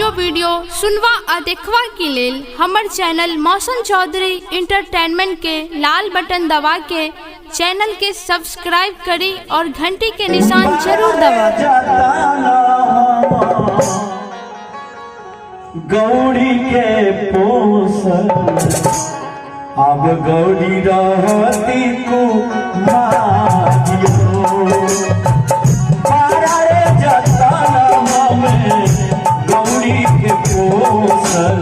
Audio video सुनवा आ देखवा के लेल हमर चैनल मौसम चौधरी इंटरटेनमेंट के लाल बटन दबा के चैनल के सब्सक्राइब करी और घंटी के निशान जरूर दबा। गौरी के पोसल अब गौरी रहती कुमारियो रे जतना में गौरी के पोसल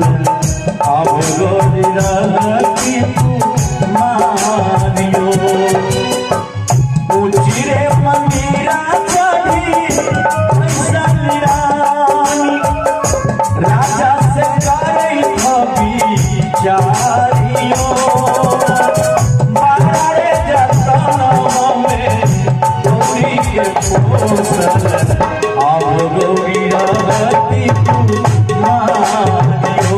अब गौरी रहती कुमारियो उचिरे मंदिरा चढ़ी रानी राजा से करे विचारियो बारे जतना में गौरी के पोसल अब गौरी रहती कुमारियो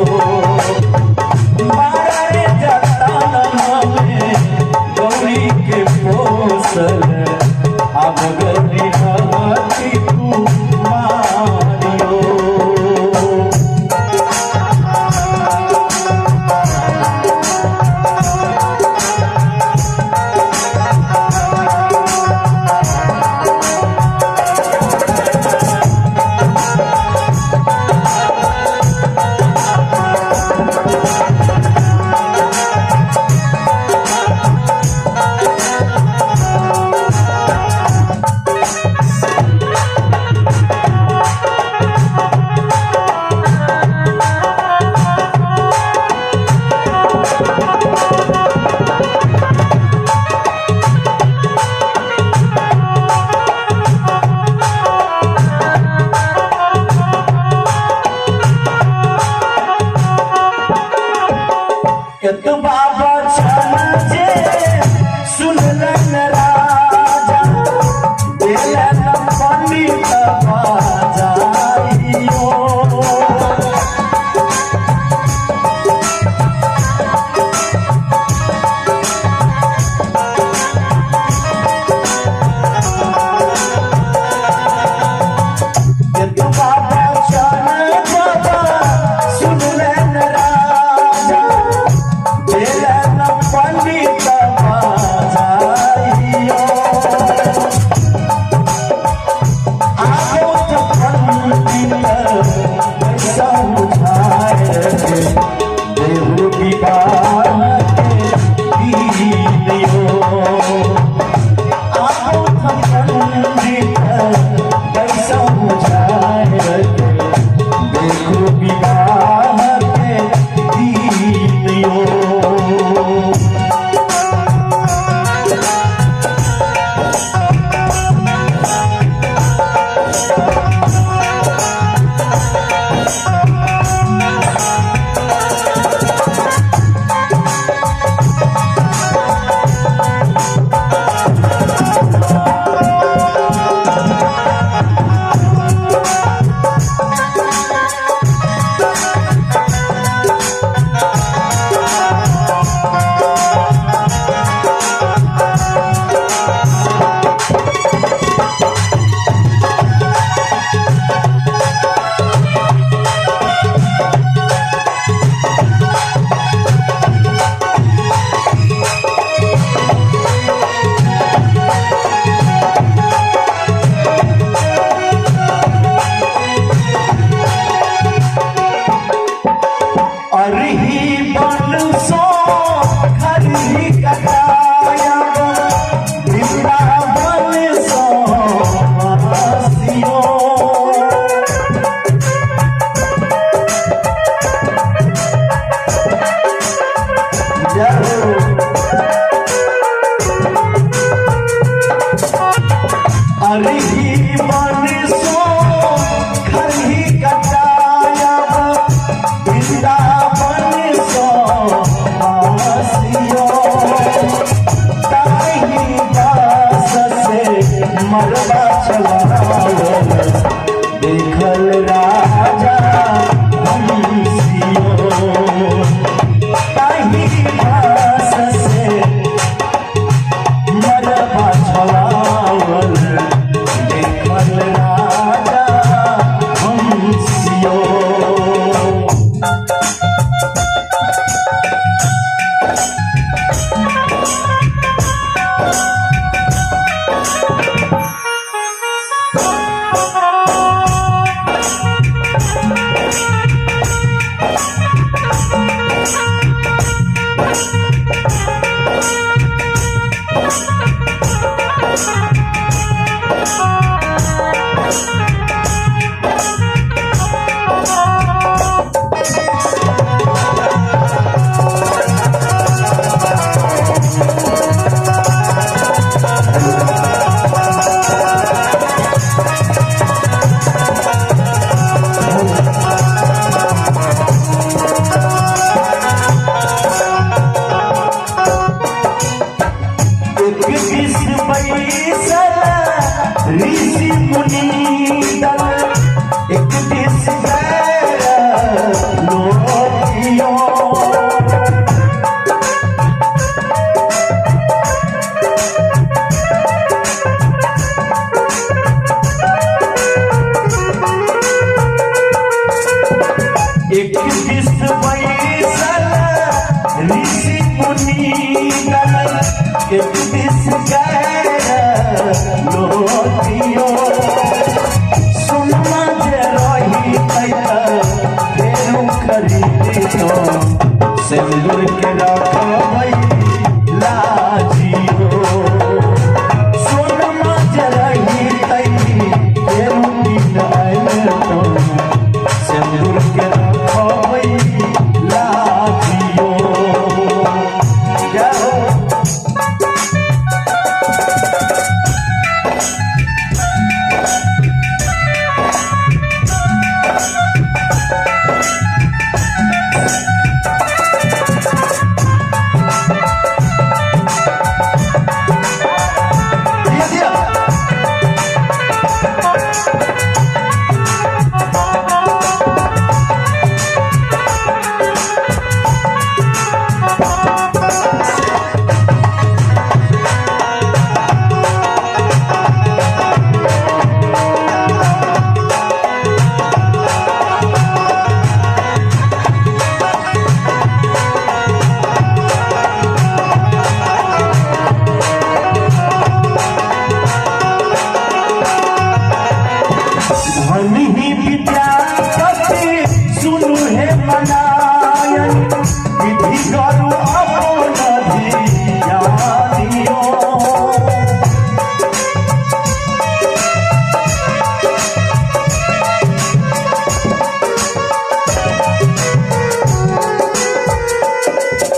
गया लोटियों एक किस बैसल ऋषि मुनि गण एक दिस गया लोटियों सुनमा जे रही फेरू खरीदी तो सिंदूर के रखबै लाजियो सुनमा जे रही फेरू बिनाए तो सिंदूर के रखबै लाजियो जाओ धनी विद्यापति सुनु हे मनायन विधि गरु अपन धियानियो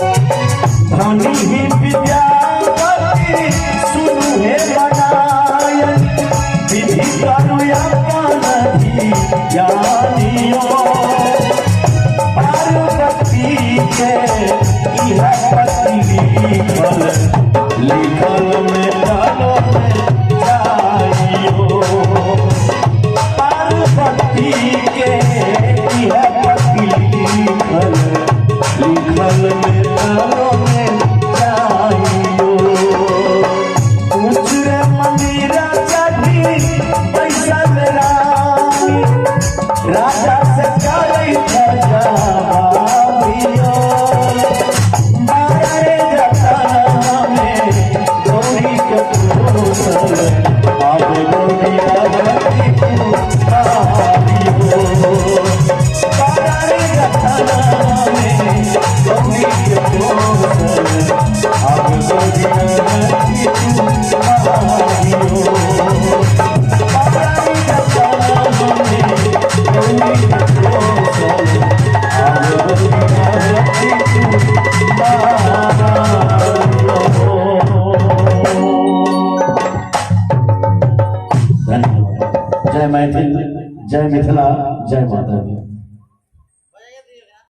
धनी विद्यापति सुनु हे मनायन विधि गरु जानियो पार्वती के यह पति लिखल में डालो जाइयो पार्वती के यह पति लिखल में डालो में जाइयो ऊंचे मंदिरा चढ़ी बैसल राजा से करे खजाबियो मारे जतना में गौरी के पुरोसल आगे गौरी भगवती पुराबियो मारे जतना में गौरी के पुरोसल आगे गौरी भगवती पुराबियो मारे जतना में जय मैथिल जय मिथिला जय माता दी।